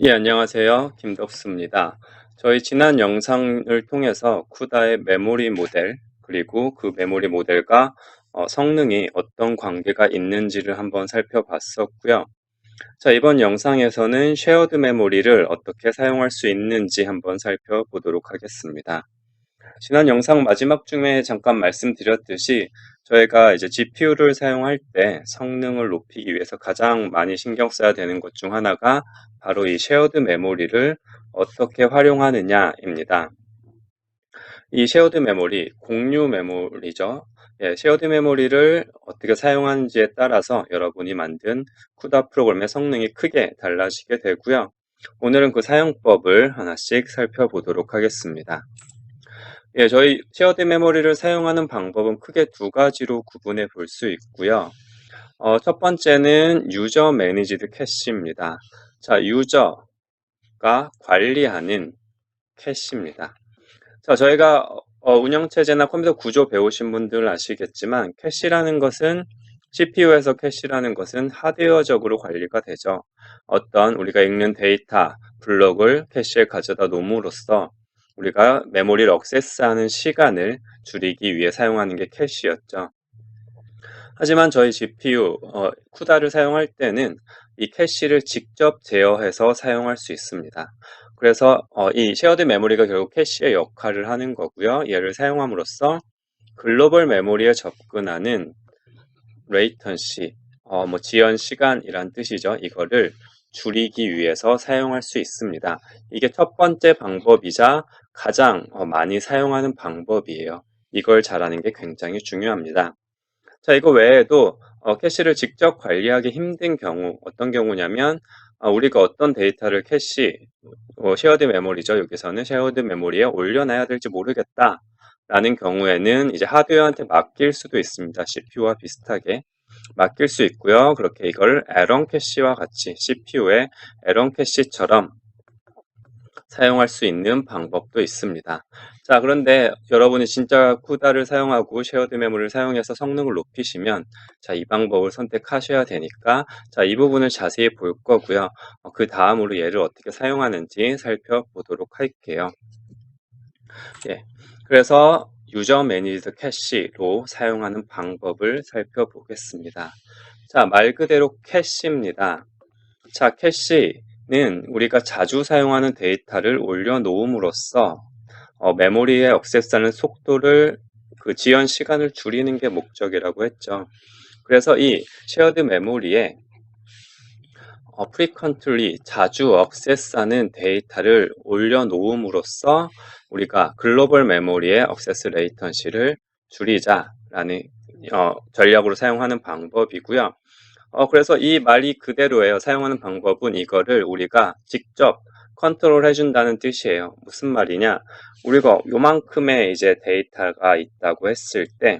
예, 안녕하세요. 김덕수입니다. 저희 지난 영상을 통해서 쿠다의 메모리 모델, 그리고 그 메모리 모델과 성능이 어떤 관계가 있는지를 한번 살펴봤었고요. 자, 이번 영상에서는 쉐어드 메모리를 어떻게 사용할 수 있는지 한번 살펴보도록 하겠습니다. 지난 영상 마지막 중에 잠깐 말씀드렸듯이 저희가 이제 GPU를 사용할 때 성능을 높이기 위해서 가장 많이 신경 써야 되는 것 중 하나가 바로 이 쉐어드 메모리를 어떻게 활용하느냐입니다. 이 쉐어드 메모리, 공유 메모리죠. 예, 쉐어드 메모리를 어떻게 사용하는지에 따라서 여러분이 만든 쿠다 프로그램의 성능이 크게 달라지게 되고요. 오늘은 그 사용법을 하나씩 살펴보도록 하겠습니다. 예, 저희 쉐어드 메모리를 사용하는 방법은 크게 두 가지로 구분해 볼 수 있고요. 첫 번째는 유저 매니지드 캐시입니다. 자, 유저가 관리하는 캐시입니다. 자, 저희가 운영체제나 컴퓨터 구조 배우신 분들 아시겠지만 캐시라는 것은 CPU에서 캐시라는 것은 하드웨어적으로 관리가 되죠. 어떤 우리가 읽는 데이터, 블록을 캐시에 가져다 놓음으로써 우리가 메모리를 액세스하는 시간을 줄이기 위해 사용하는 게 캐시였죠. 하지만 저희 GPU, 쿠다를 사용할 때는 이 캐시를 직접 제어해서 사용할 수 있습니다. 그래서 이 쉐어드 메모리가 결국 캐시의 역할을 하는 거고요. 얘를 사용함으로써 글로벌 메모리에 접근하는 레이턴시, 지연 시간이란 뜻이죠. 이거를 줄이기 위해서 사용할 수 있습니다. 이게 첫 번째 방법이자 가장 많이 사용하는 방법이에요. 이걸 잘하는 게 굉장히 중요합니다. 자, 이거 외에도 캐시를 직접 관리하기 힘든 경우, 어떤 경우냐면 우리가 어떤 데이터를 캐시, 쉐어드 메모리죠. 여기서는 쉐어드 메모리에 올려놔야 될지 모르겠다 라는 경우에는 이제 하드웨어한테 맡길 수도 있습니다. CPU와 비슷하게 맡길 수 있고요. 그렇게 이걸 에런 캐시와 같이 CPU의 에런 캐시처럼 사용할 수 있는 방법도 있습니다. 자, 그런데 여러분이 진짜 쿠다를 사용하고 쉐어드 메모리를 사용해서 성능을 높이시면 자, 이 방법을 선택하셔야 되니까 자, 이 부분을 자세히 볼 거고요. 그 다음으로 얘를 어떻게 사용하는지 살펴보도록 할게요. 예. 그래서 유저 매니지드 캐시로 사용하는 방법을 살펴보겠습니다. 자, 말 그대로 캐시입니다. 자, 캐시는 우리가 자주 사용하는 데이터를 올려놓음으로써 메모리에 액세스하는 속도를 그 지연 시간을 줄이는 게 목적이라고 했죠. 그래서 이 쉐어드 메모리에 frequently 자주 액세스하는 데이터를 올려놓음으로써 우리가 글로벌 메모리의 액세스 레이턴시를 줄이자라는 전략으로 사용하는 방법이고요. 그래서 이 말이 그대로예요. 사용하는 방법은 이거를 우리가 직접 컨트롤 해준다는 뜻이에요. 무슨 말이냐? 우리가 요만큼의 이제 데이터가 있다고 했을 때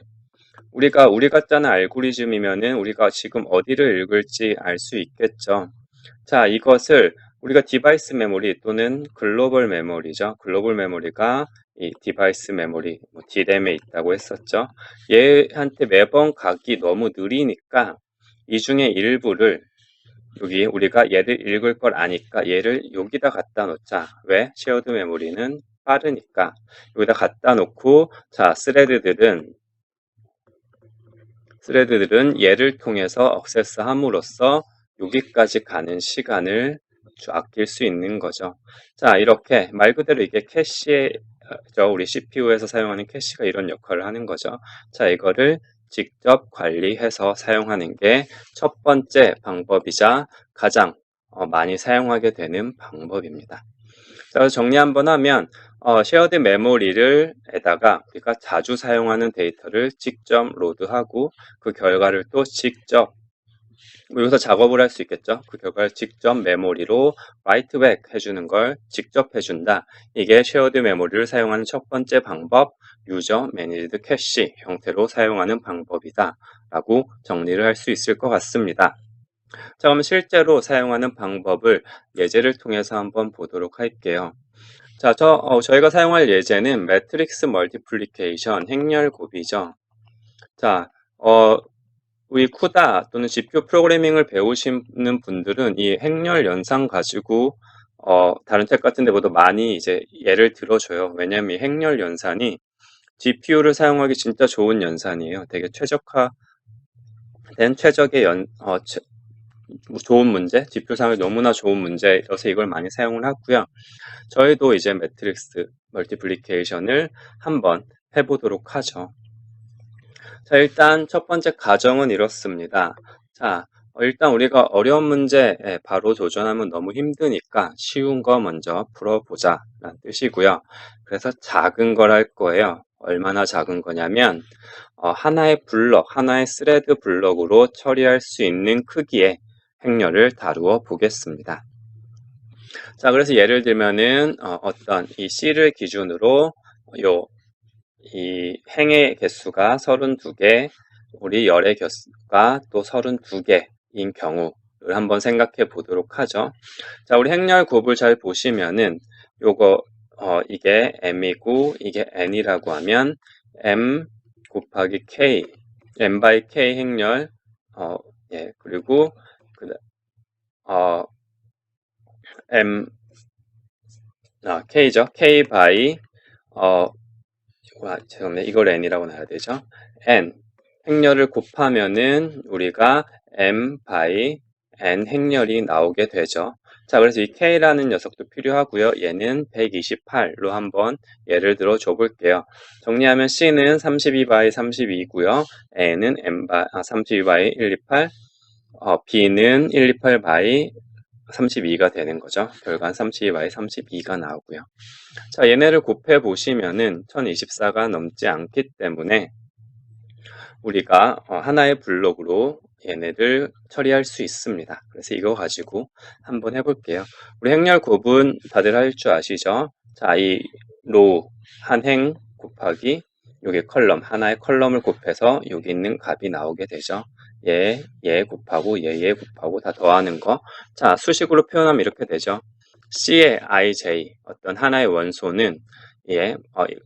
우리가 짜는 알고리즘이면은 우리가 지금 어디를 읽을지 알 수 있겠죠. 자, 이것을 우리가 디바이스 메모리 또는 글로벌 메모리죠. 글로벌 메모리가 이 디바이스 메모리, DRAM에 있다고 했었죠. 얘한테 매번 가기 너무 느리니까 이 중에 일부를 여기 우리가 얘를 읽을 걸 아니까 얘를 여기다 갖다 놓자. 왜? 쉐어드 메모리는 빠르니까. 여기다 갖다 놓고 자, 스레드들은 얘를 통해서 액세스함으로써 여기까지 가는 시간을 아낄 수 있는 거죠. 자, 이렇게 말 그대로 이게 우리 CPU에서 사용하는 캐시가 이런 역할을 하는 거죠. 자, 이거를 직접 관리해서 사용하는 게 첫 번째 방법이자 가장 많이 사용하게 되는 방법입니다. 자, 정리 한번 하면 쉐어드 메모리를 에다가 우리가 자주 사용하는 데이터를 직접 로드하고 그 결과를 또 직접 여기서 작업을 할 수 있겠죠. 그 결과를 직접 메모리로 라이트 백 해주는 걸 직접 해준다. 이게 쉐어드 메모리를 사용하는 첫 번째 방법, 유저 매니지드 캐시 형태로 사용하는 방법이다 라고 정리를 할 수 있을 것 같습니다. 자, 그럼 실제로 사용하는 방법을 예제를 통해서 한번 보도록 할게요. 자, 저희가 사용할 예제는 매트릭스 멀티플리케이션 행렬 곱이죠. 자, 우리 쿠다 또는 GPU 프로그래밍을 배우시는 분들은 이 행렬 연산 가지고 다른 책 같은 데보다 많이 이제 예를 들어줘요. 왜냐면 이 행렬 연산이 GPU를 사용하기 진짜 좋은 연산이에요. 되게 최적화된 최적의 좋은 문제, GPU 사용이 너무나 좋은 문제여서 이걸 많이 사용을 하고요. 저희도 이제 매트릭스 멀티플리케이션을 한번 해보도록 하죠. 자, 일단 첫 번째 가정은 이렇습니다. 자, 일단 우리가 어려운 문제에 바로 도전하면 너무 힘드니까 쉬운 거 먼저 풀어보자 라는 뜻이고요. 그래서 작은 걸 할 거예요. 얼마나 작은 거냐면 하나의 블럭, 하나의 스레드 블럭으로 처리할 수 있는 크기의 행렬을 다루어 보겠습니다. 자, 그래서 예를 들면은 어떤 이 C를 기준으로 이 행의 개수가 32개, 우리 열의 개수가 또 32개인 경우를 한번 생각해 보도록 하죠. 자, 우리 행렬 곱을 잘 보시면은 요거 이게 m이고 이게 n이라고 하면 m 곱하기 k, m by k 행렬 예, 그리고 어, m k죠. k by 죄송합니다. 이걸 n이라고 놔야 되죠. n 행렬을 곱하면은 우리가 m by n 행렬이 나오게 되죠. 자, 그래서 이 k라는 녀석도 필요하고요. 얘는 128로 한번 예를 들어 줘 볼게요. 정리하면 c는 32 by 32고요. n은 32 by 128, b는 128 by 32가 되는 거죠. 결과는 32 by 32가 나오고요. 자, 얘네를 곱해 보시면은 1024가 넘지 않기 때문에 우리가 하나의 블록으로 얘네들 처리할 수 있습니다. 그래서 이거 가지고 한번 해볼게요. 우리 행렬 곱은 다들 할 줄 아시죠? 자, 이 로 한 행 곱하기 여기 컬럼, 하나의 컬럼을 곱해서 여기 있는 값이 나오게 되죠. 얘 곱하고 얘 곱하고 다 더하는 거. 자, 수식으로 표현하면 이렇게 되죠. C의 ij, 어떤 하나의 원소는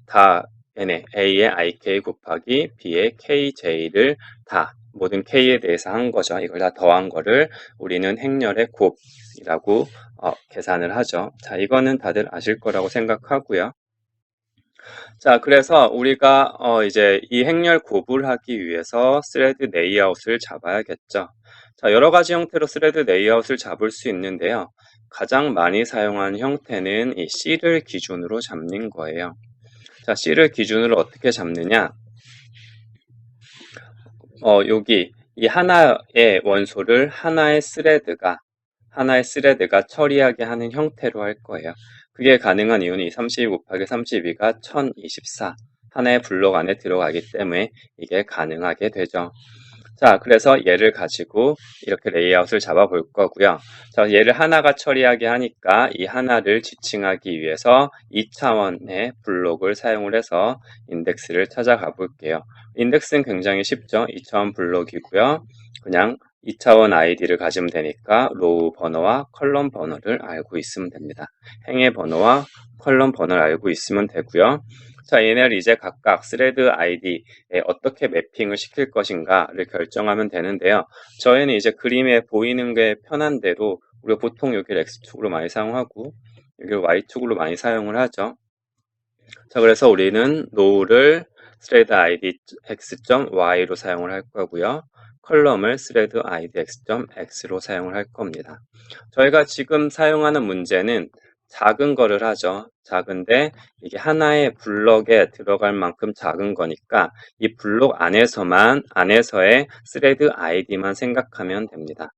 다 얘네 A의 ik 곱하기 B의 kj를 다 모든 k에 대해서 한 거죠. 이걸 다 더한 거를 우리는 행렬의 곱이라고 계산을 하죠. 자, 이거는 다들 아실 거라고 생각하고요. 자, 그래서 우리가 이제 이 행렬 곱을 하기 위해서 스레드 레이아웃을 잡아야겠죠. 자, 여러 가지 형태로 스레드 레이아웃을 잡을 수 있는데요. 가장 많이 사용하는 형태는 이 C를 기준으로 잡는 거예요. 자, C를 기준으로 어떻게 잡느냐? 여기 이 하나의 원소를 하나의 스레드가 처리하게 하는 형태로 할 거예요. 그게 가능한 이유는 이 32 곱하기 32가 1024 하나의 블록 안에 들어가기 때문에 이게 가능하게 되죠. 자, 그래서 얘를 가지고 이렇게 레이아웃을 잡아 볼 거고요. 자, 얘를 하나가 처리하게 하니까 이 하나를 지칭하기 위해서 2차원의 블록을 사용을 해서 인덱스를 찾아가 볼게요. 인덱스는 굉장히 쉽죠. 2차원 블록이고요. 그냥 2차원 아이디를 가지면 되니까 로우 번호와 컬럼 번호를 알고 있으면 됩니다. 행의 번호와 컬럼 번호를 알고 있으면 되고요. 자, 얘네를 이제 각각 스레드 아이디에 어떻게 매핑을 시킬 것인가를 결정하면 되는데요. 저희는 이제 그림에 보이는 게 편한 대로 우리가 보통 여기를 X축으로 많이 사용하고 여기를 Y축으로 많이 사용을 하죠. 자, 그래서 우리는 노를 thread id x.y로 사용을 할 거고요. 컬럼을 thread id x.x로 사용을 할 겁니다. 저희가 지금 사용하는 문제는 작은 거를 하죠. 작은데 이게 하나의 블럭에 들어갈 만큼 작은 거니까 이 블록 안에서의 thread id만 생각하면 됩니다.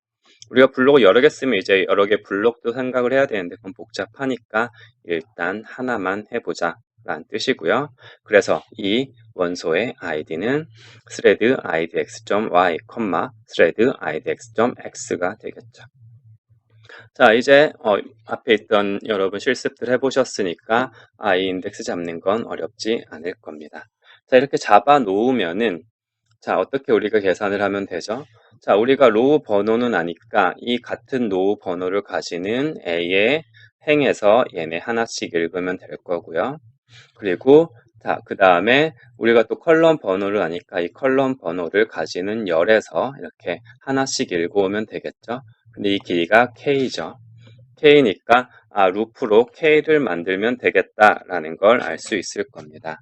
우리가 블록을 여러 개 쓰면 이제 여러 개 블록도 생각을 해야 되는데 그건 복잡하니까 일단 하나만 해보자 라는 뜻이고요. 그래서 이 원소의 id는 thread idx.y, thread idx.x가 되겠죠. 자, 이제 앞에 있던 여러분 실습들 해보셨으니까 이 인덱스 잡는 건 어렵지 않을 겁니다. 자, 이렇게 잡아 놓으면은 자, 어떻게 우리가 계산을 하면 되죠? 자, 우리가 로우 번호는 아니까 이 같은 로우 번호를 가지는 A의 행에서 얘네 하나씩 읽으면 될 거고요. 그리고 자, 그 다음에 우리가 또 컬럼 번호를 아니까 이 컬럼 번호를 가지는 열에서 이렇게 하나씩 읽어오면 되겠죠. 근데 이 길이가 K죠. K니까 루프로 K를 만들면 되겠다라는 걸 알 수 있을 겁니다.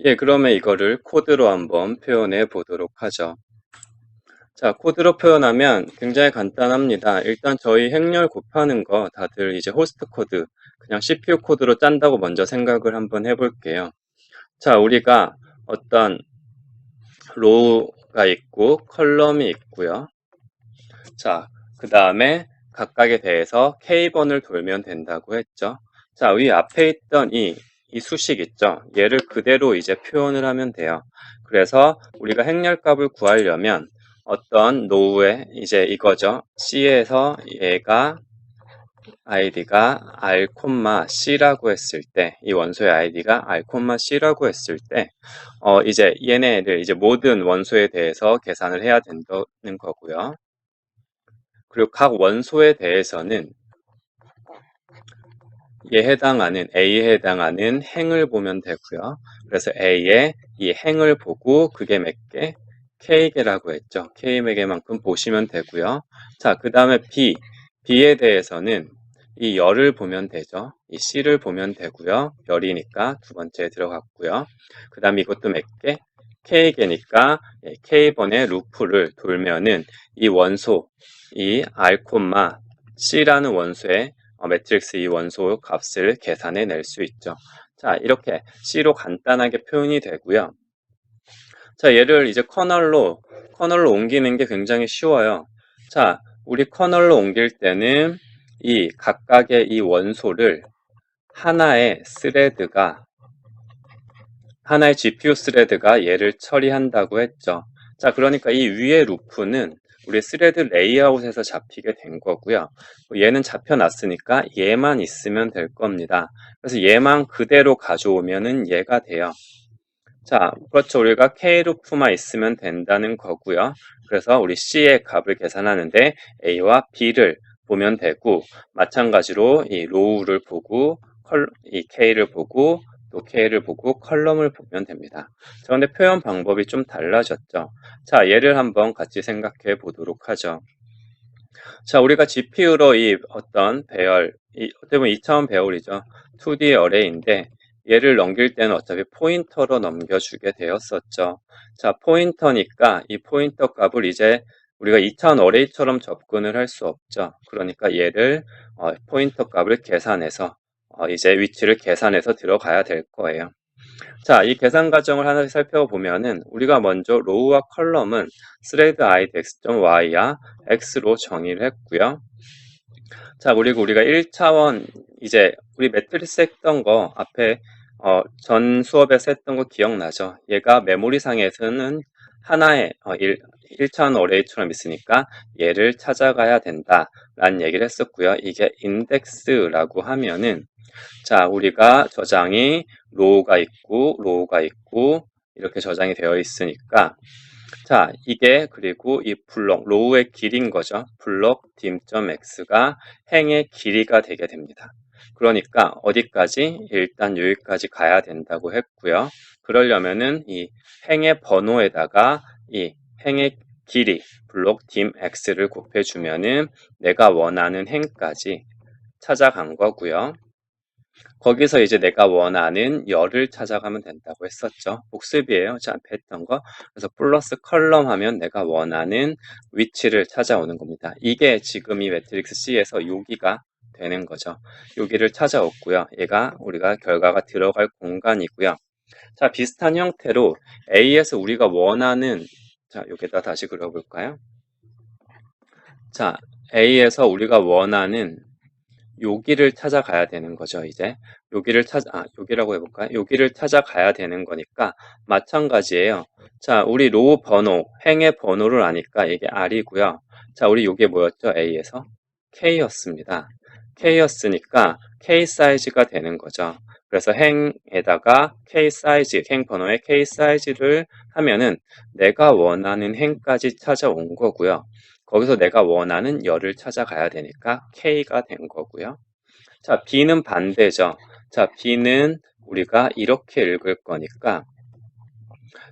예, 그러면 이거를 코드로 한번 표현해 보도록 하죠. 자, 코드로 표현하면 굉장히 간단합니다. 일단 저희 행렬 곱하는 거 다들 이제 호스트 코드, 그냥 CPU 코드로 짠다고 먼저 생각을 한번 해볼게요. 자, 우리가 어떤 로우가 있고 컬럼이 있고요. 자, 그 다음에 각각에 대해서 K번을 돌면 된다고 했죠. 자, 위 앞에 있던 이 수식 있죠. 얘를 그대로 이제 표현을 하면 돼요. 그래서 우리가 행렬값을 구하려면 어떤 노우에 이제 이거죠. C에서 얘가 id가 r, c라고 했을 때, 이 원소의 id가 r, c라고 했을 때, 이제 얘네들 이제 모든 원소에 대해서 계산을 해야 된다는 거고요. 그리고 각 원소에 대해서는 A에 해당하는 행을 보면 되고요. 그래서 A의 이 행을 보고 그게 몇 개? K개라고 했죠. K 몇 개만큼 보시면 되고요. 자, 그 다음에 B에 대해서는 이 열을 보면 되죠. 이 C를 보면 되고요. 열이니까 두 번째에 들어갔고요. 그 다음에 이것도 몇 개? K개니까 K번의 루프를 돌면은 이 원소, 이 R, C라는 원소의 매트릭스 이 원소 값을 계산해 낼 수 있죠. 자, 이렇게 C로 간단하게 표현이 되고요. 자, 얘를 이제 커널로 옮기는 게 굉장히 쉬워요. 자, 우리 커널로 옮길 때는 이 각각의 이 원소를 하나의 GPU 스레드가 얘를 처리한다고 했죠. 자, 그러니까 이 위의 루프는 우리 스레드 레이아웃에서 잡히게 된 거고요. 얘는 잡혀놨으니까 얘만 있으면 될 겁니다. 그래서 얘만 그대로 가져오면은 얘가 돼요. 자, 그렇죠. 우리가 K 루프만 있으면 된다는 거고요. 그래서 우리 C의 값을 계산하는데 A와 B를 보면 되고, 마찬가지로 이 로우를 보고 이 K를 보고 또 K를 보고 컬럼을 보면 됩니다. 자, 근데 표현 방법이 좀 달라졌죠. 자, 얘를 한번 같이 생각해 보도록 하죠. 자, 우리가 GPU로 이 어떤 배열, 어떻게 보면 2차원 배열이죠. 2D 어레이인데 얘를 넘길 때는 어차피 포인터로 넘겨주게 되었었죠. 자, 포인터니까 이 포인터 값을 이제 우리가 2차원 어레이처럼 접근을 할 수 없죠. 그러니까 얘를 포인터 값을 계산해서 이제 위치를 계산해서 들어가야 될 거예요. 자, 이 계산 과정을 하나씩 살펴보면은 우리가 먼저 로우와 컬럼은 thread id x.y야 x로 정의를 했고요. 자, 그리고 우리가 1차원 이제 우리 매트리스 했던 거 앞에 전 수업에서 했던 거 기억나죠? 얘가 메모리상에서는 하나의 1차원 어레이처럼 있으니까 얘를 찾아가야 된다라는 얘기를 했었고요. 이게 인덱스라고 하면은 자, 우리가 저장이 로우가 있고 이렇게 저장이 되어 있으니까 자, 이게 그리고 이 블록 로우의 길이인 거죠. 블록 dim.x가 행의 길이가 되게 됩니다. 그러니까 어디까지? 일단 여기까지 가야 된다고 했고요. 그러려면은 이 행의 번호에다가 이 행의 길이 블록 dimx를 곱해주면은 내가 원하는 행까지 찾아간 거고요. 거기서 이제 내가 원하는 열을 찾아가면 된다고 했었죠. 복습이에요. 저 앞에 했던 거. 그래서 플러스 컬럼 하면 내가 원하는 위치를 찾아오는 겁니다. 이게 지금 이 매트릭스 C에서 여기가 되는 거죠. 여기를 찾아왔고요. 얘가 우리가 결과가 들어갈 공간이고요. 자, 비슷한 형태로 A에서 우리가 원하는 자, 여기다 다시 그려볼까요? 자, A에서 우리가 원하는 여기를 찾아가야 되는 거죠, 이제. 여기라고 해볼까요? 여기를 찾아가야 되는 거니까 마찬가지예요. 자, 우리 로우 번호, 행의 번호를 아니까 이게 R이고요. 자, 우리 요게 뭐였죠? A에서? K였습니다. K였으니까 K 사이즈가 되는 거죠. 그래서 행에다가 K 사이즈, 행 번호에 K 사이즈를 하면은 내가 원하는 행까지 찾아온 거고요. 거기서 내가 원하는 열을 찾아가야 되니까 K가 된 거고요. 자, B는 반대죠. 자, B는 우리가 이렇게 읽을 거니까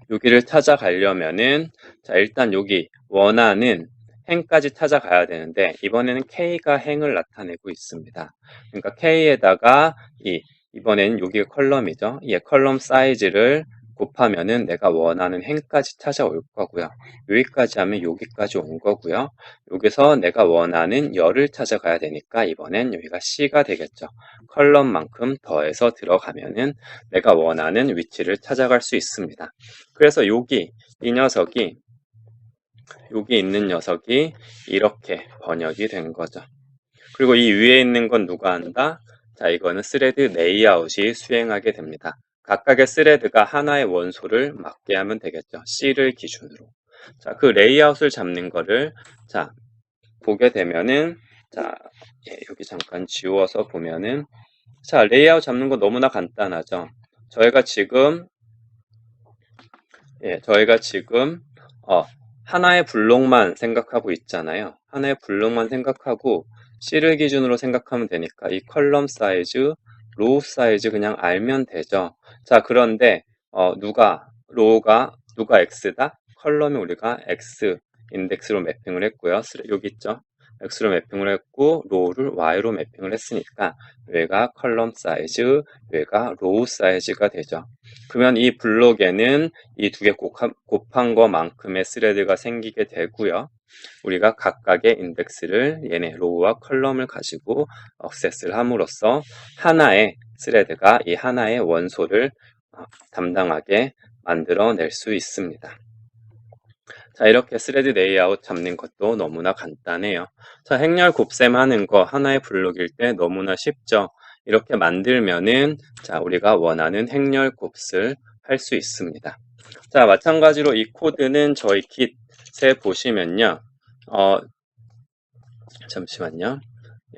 여기를 찾아가려면은 자, 일단 여기 원하는 행까지 찾아가야 되는데 이번에는 K가 행을 나타내고 있습니다. 그러니까 K에다가 이번에는 여기가 컬럼이죠. 이 컬럼 사이즈를 곱하면은 내가 원하는 행까지 찾아올 거고요. 여기까지 하면 여기까지 온 거고요. 여기서 내가 원하는 열을 찾아가야 되니까 이번엔 여기가 C가 되겠죠. 컬럼만큼 더해서 들어가면은 내가 원하는 위치를 찾아갈 수 있습니다. 그래서 여기 여기 있는 녀석이 이렇게 번역이 된 거죠. 그리고 이 위에 있는 건 누가 한다? 자, 이거는 스레드 레이아웃이 수행하게 됩니다. 각각의 스레드가 하나의 원소를 맞게 하면 되겠죠. C를 기준으로. 자, 그 레이아웃을 잡는 거를 자, 보게 되면은 자, 여기 잠깐 지워서 보면은 자, 레이아웃 잡는 거 너무나 간단하죠. 저희가 지금 어, 하나의 블록만 생각하고 있잖아요. 하나의 블록만 생각하고 C를 기준으로 생각하면 되니까 이 컬럼 사이즈, 로우 사이즈 그냥 알면 되죠. 자, 그런데 누가 X다? 컬럼이 우리가 X 인덱스로 매핑을 했고요. 여기 있죠. X로 매핑을 했고 로우를 Y로 매핑을 했으니까 여기가 컬럼 사이즈, 여기가 로우 사이즈가 되죠. 그러면 이 블록에는 이 두 개 곱한 것만큼의 스레드가 생기게 되고요. 우리가 각각의 인덱스를 얘네 로우와 컬럼을 가지고 액세스를 함으로써 하나의 스레드가 이 하나의 원소를 담당하게 만들어낼 수 있습니다. 자, 이렇게 스레드 레이아웃 잡는 것도 너무나 간단해요. 자, 행렬 곱셈 하는 거 하나의 블록일 때 너무나 쉽죠. 이렇게 만들면은 자, 우리가 원하는 행렬 곱슬 할 수 있습니다. 자, 마찬가지로 이 코드는 저희 깃에 보시면요. 잠시만요.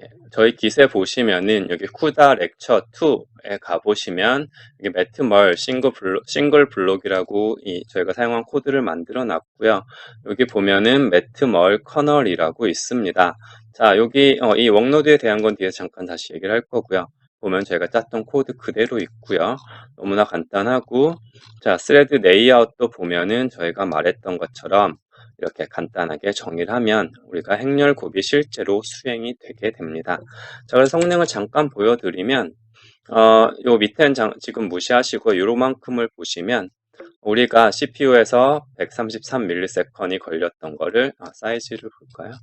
예, 저희 깃에 보시면은 여기 쿠다 렉처 2에 가보시면 여기 매트멀 싱글 블록이라고 저희가 사용한 코드를 만들어 놨고요. 여기 보면은 매트멀 커널이라고 있습니다. 자, 여기 이 웍노드에 대한 건 뒤에서 잠깐 다시 얘기를 할 거고요. 보면 저희가 짰던 코드 그대로 있고요. 너무나 간단하고 자, 스레드 레이아웃도 보면은 저희가 말했던 것처럼 이렇게 간단하게 정의를 하면 우리가 행렬 곱이 실제로 수행이 되게 됩니다. 자, 그래서 성능을 잠깐 보여드리면 요 밑에는 지금 무시하시고 요만큼을 보시면 우리가 CPU에서 133ms 걸렸던 거를 사이즈를 볼까요?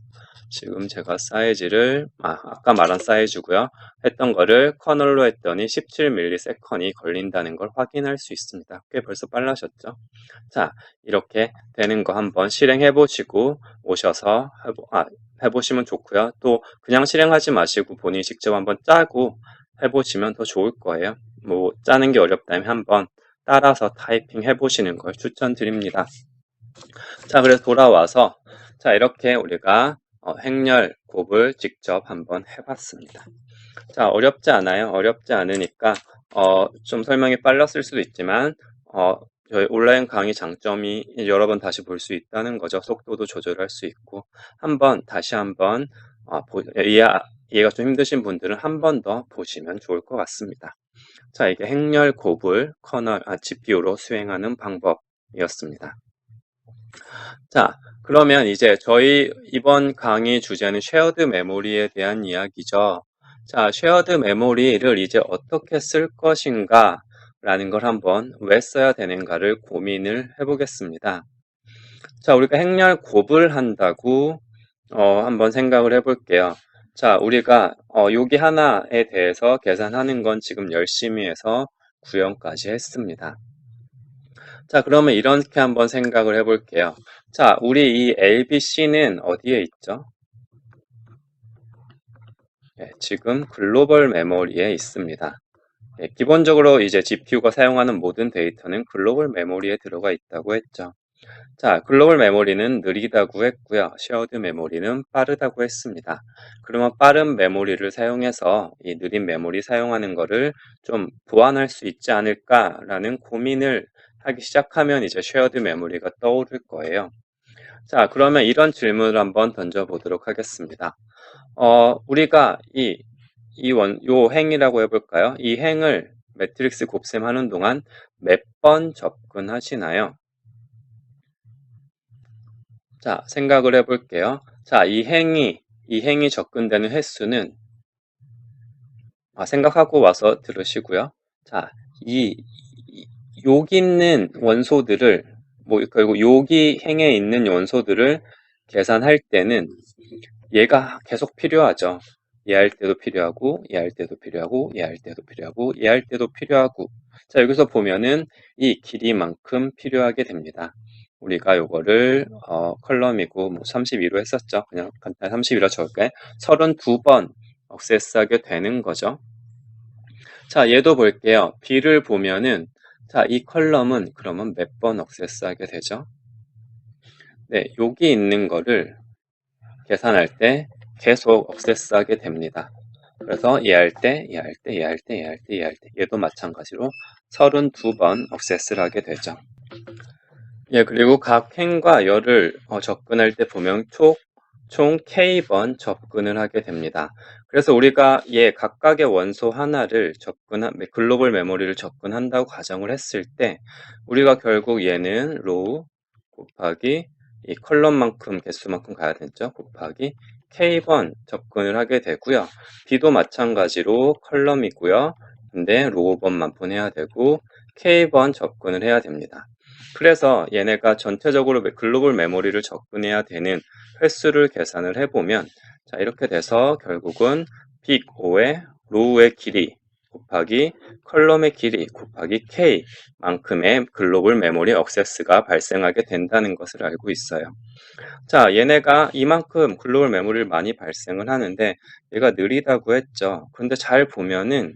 지금 제가 사이즈를 아까 말한 사이즈고요. 했던 거를 커널로 했더니 17ms 걸린다는 걸 확인할 수 있습니다. 꽤 벌써 빨라졌죠? 자, 이렇게 되는 거 한번 실행해 보시고 오셔서 해보시면 좋고요. 또 그냥 실행하지 마시고 본인이 직접 한번 짜고 해보시면 더 좋을 거예요. 뭐 짜는 게 어렵다면 한번 따라서 타이핑 해보시는 걸 추천드립니다. 자, 그래서 돌아와서 자, 이렇게 우리가 행렬 곱을 직접 한번 해봤습니다. 자, 어렵지 않아요. 어렵지 않으니까 좀 설명이 빨랐을 수도 있지만 저희 온라인 강의 장점이 여러 번 다시 볼 수 있다는 거죠. 속도도 조절할 수 있고 다시 한번 이해가 좀 힘드신 분들은 한 번 더 보시면 좋을 것 같습니다. 자, 이게 행렬 곱을 GPU로 수행하는 방법이었습니다. 자, 그러면 이제 저희 이번 강의 주제는 쉐어드 메모리에 대한 이야기죠. 자, 쉐어드 메모리를 이제 어떻게 쓸 것인가 라는 걸 한번 왜 써야 되는가를 고민을 해보겠습니다. 자, 우리가 행렬 곱을 한다고 한번 생각을 해볼게요. 자, 우리가 여기 하나에 대해서 계산하는 건 지금 열심히 해서 구형까지 했습니다. 자, 그러면 이렇게 한번 생각을 해볼게요. 자, 우리 이 LBC는 어디에 있죠? 네, 지금 글로벌 메모리에 있습니다. 네, 기본적으로 이제 GPU가 사용하는 모든 데이터는 글로벌 메모리에 들어가 있다고 했죠. 자, 글로벌 메모리는 느리다고 했고요. 쉐어드 메모리는 빠르다고 했습니다. 그러면 빠른 메모리를 사용해서 이 느린 메모리 사용하는 거를 좀 보완할 수 있지 않을까라는 고민을 하기 시작하면 이제 쉐어드 메모리가 떠오를 거예요. 자, 그러면 이런 질문을 한번 던져보도록 하겠습니다. 우리가 요 행이라고 해볼까요? 이 행을 매트릭스 곱셈하는 동안 몇 번 접근하시나요? 자, 생각을 해볼게요. 자, 이 행이 접근되는 횟수는 생각하고 와서 들으시고요. 자, 이, 여기 있는 원소들을 결국 여기 행에 있는 원소들을 계산할 때는 얘가 계속 필요하죠. 얘 할 때도 필요하고, 얘 할 때도 필요하고, 얘 할 때도 필요하고, 얘 할 때도 필요하고. 자, 여기서 보면은 이 길이만큼 필요하게 됩니다. 우리가 요거를 컬럼이고 32로 했었죠. 그냥 간단히 32로 적을게. 32번 억세스하게 되는 거죠. 자, 얘도 볼게요. B를 보면은 자, 이 컬럼은 그러면 몇 번 억세스하게 되죠? 네, 여기 있는 거를 계산할 때 계속 억세스하게 됩니다. 그래서 얘 할 때, 얘 할 때, 얘 할 때, 얘 할 때, 얘 할 때, 얘도 마찬가지로 32번 억세스를 하게 되죠. 예, 그리고 각 행과 열을 접근할 때 보면 총 K번 접근을 하게 됩니다. 그래서 우리가 각각의 원소 하나를 글로벌 메모리를 접근한다고 가정을 했을 때 우리가 결국 얘는 로우 곱하기 이 컬럼만큼 개수만큼 가야 되죠. 곱하기 K번 접근을 하게 되고요. B도 마찬가지로 컬럼이고요. 근데 로우번만 분해야 되고 K번 접근을 해야 됩니다. 그래서 얘네가 전체적으로 글로벌 메모리를 접근해야 되는 횟수를 계산을 해보면 자, 이렇게 돼서 결국은 빅 O의 로우의 길이 곱하기 컬럼의 길이 곱하기 K 만큼의 글로벌 메모리 액세스가 발생하게 된다는 것을 알고 있어요. 자, 얘네가 이만큼 글로벌 메모리를 많이 발생을 하는데 얘가 느리다고 했죠. 근데 잘 보면은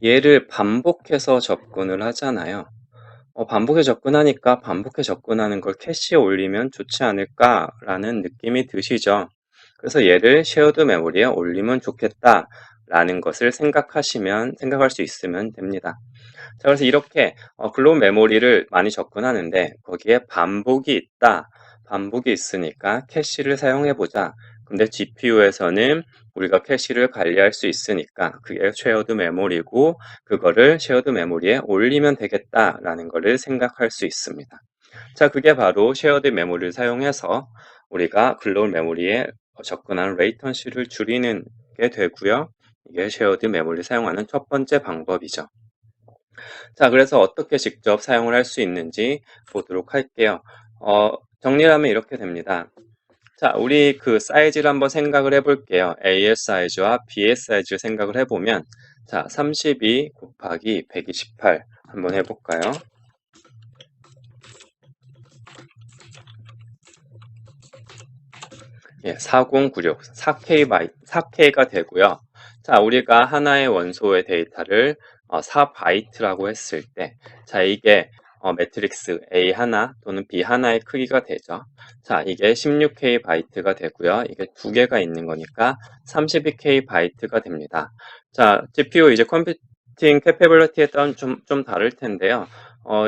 얘를 반복해서 접근을 하잖아요. 반복해 접근하니까 반복해 접근하는 걸 캐시에 올리면 좋지 않을까라는 느낌이 드시죠. 그래서 얘를 쉐어드 메모리에 올리면 좋겠다라는 것을 생각할 수 있으면 됩니다. 자, 그래서 이렇게 글로벌 메모리를 많이 접근하는데 거기에 반복이 있으니까 캐시를 사용해 보자. 근데 GPU에서는 우리가 캐시를 관리할 수 있으니까 그게 쉐어드 메모리고 그거를 쉐어드 메모리에 올리면 되겠다라는 것을 생각할 수 있습니다. 자, 그게 바로 쉐어드 메모리를 사용해서 우리가 글로벌 메모리에 접근하는 레이턴시를 줄이는 게 되고요. 이게 쉐어드 메모리를 사용하는 첫 번째 방법이죠. 자, 그래서 어떻게 직접 사용을 할 수 있는지 보도록 할게요. 정리를 하면 이렇게 됩니다. 자, 우리 그 사이즈를 한번 생각을 해볼게요. A의 사이즈와 B의 사이즈를 생각을 해보면 자, 32 곱하기 128 한번 해볼까요? 예, 4096, 4K가 되고요. 자, 우리가 하나의 원소의 데이터를 4바이트라고 했을 때, 자, 이게 매트릭스 A 하나 또는 B 하나의 크기가 되죠. 자, 이게 16K 바이트가 되고요. 이게 두 개가 있는 거니까 32K 바이트가 됩니다. 자, GPU 이제 컴퓨팅 캐패빌리티에 따라 좀 다를 텐데요.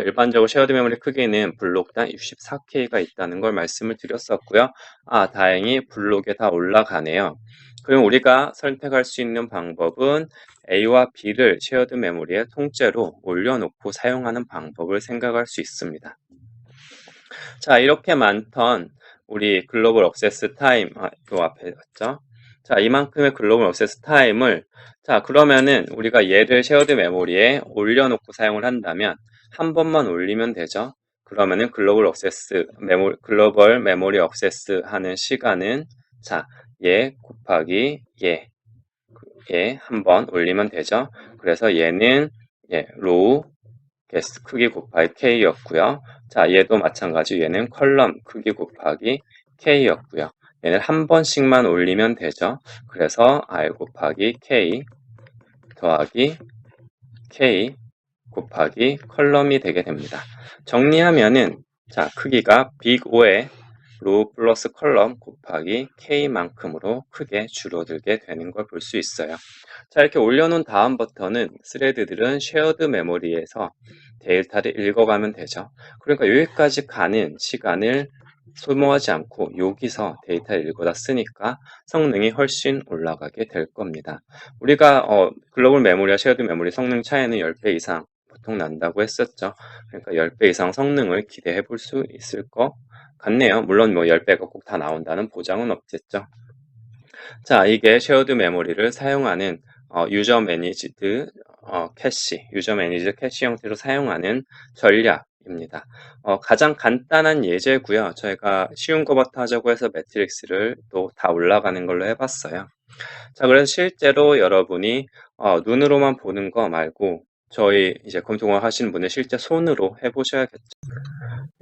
일반적으로 쉐어드 메모리 크기는 블록당 64K가 있다는 걸 말씀을 드렸었고요. 다행히 블록에 다 올라가네요. 그럼 우리가 선택할 수 있는 방법은 A와 B를 쉐어드 메모리에 통째로 올려놓고 사용하는 방법을 생각할 수 있습니다. 자, 이렇게 많던 우리 글로벌 액세스 타임, 요 앞에 있죠? 자, 이만큼의 글로벌 액세스 타임을 자, 그러면은 우리가 얘를 쉐어드 메모리에 올려놓고 사용을 한다면 한 번만 올리면 되죠. 그러면은 글로벌 메모리 액세스 하는 시간은 자, 얘 곱하기 얘 한 번 올리면 되죠. 그래서 얘는 로우 개수 크기 곱하기 K였고요. 자, 얘도 마찬가지 얘는 컬럼 크기 곱하기 K였고요. 얘는 한 번씩만 올리면 되죠. 그래서 R 곱하기 K 더하기 K 곱하기 컬럼이 되게 됩니다. 정리하면은 자, 크기가 빅 O의 로우 플러스 컬럼 곱하기 K만큼으로 크게 줄어들게 되는 걸 볼 수 있어요. 자, 이렇게 올려놓은 다음부터는 스레드들은 쉐어드 메모리에서 데이터를 읽어가면 되죠. 그러니까 여기까지 가는 시간을 소모하지 않고 여기서 데이터를 읽어다 쓰니까 성능이 훨씬 올라가게 될 겁니다. 우리가 글로벌 메모리와 쉐어드 메모리 성능 차이는 10배 이상 보통 난다고 했었죠. 그러니까 10배 이상 성능을 기대해 볼 수 있을 것 같네요. 물론 뭐 10배가 꼭 다 나온다는 보장은 없겠죠. 자, 이게 쉐어드 메모리를 사용하는 유저 매니지드 캐시, 유저 매니지드 캐시 형태로 사용하는 전략입니다. 가장 간단한 예제고요. 저희가 쉬운 거부터 하자고 해서 매트릭스를 또 다 올라가는 걸로 해봤어요. 자, 그래서 실제로 여러분이 눈으로만 보는 거 말고 저희 이제 검토공학 하시는 분들 실제 손으로 해보셔야겠죠.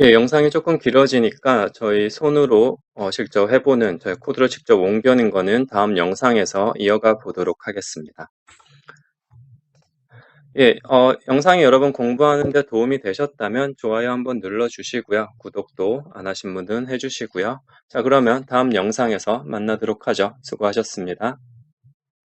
예, 영상이 조금 길어지니까 저희 손으로 직접 해보는 저희 코드로 직접 옮겨는 거는 다음 영상에서 이어가 보도록 하겠습니다. 예, 영상이 여러분 공부하는 데 도움이 되셨다면 좋아요 한번 눌러주시고요. 구독도 안 하신 분들은 해주시고요. 자, 그러면 다음 영상에서 만나도록 하죠. 수고하셨습니다.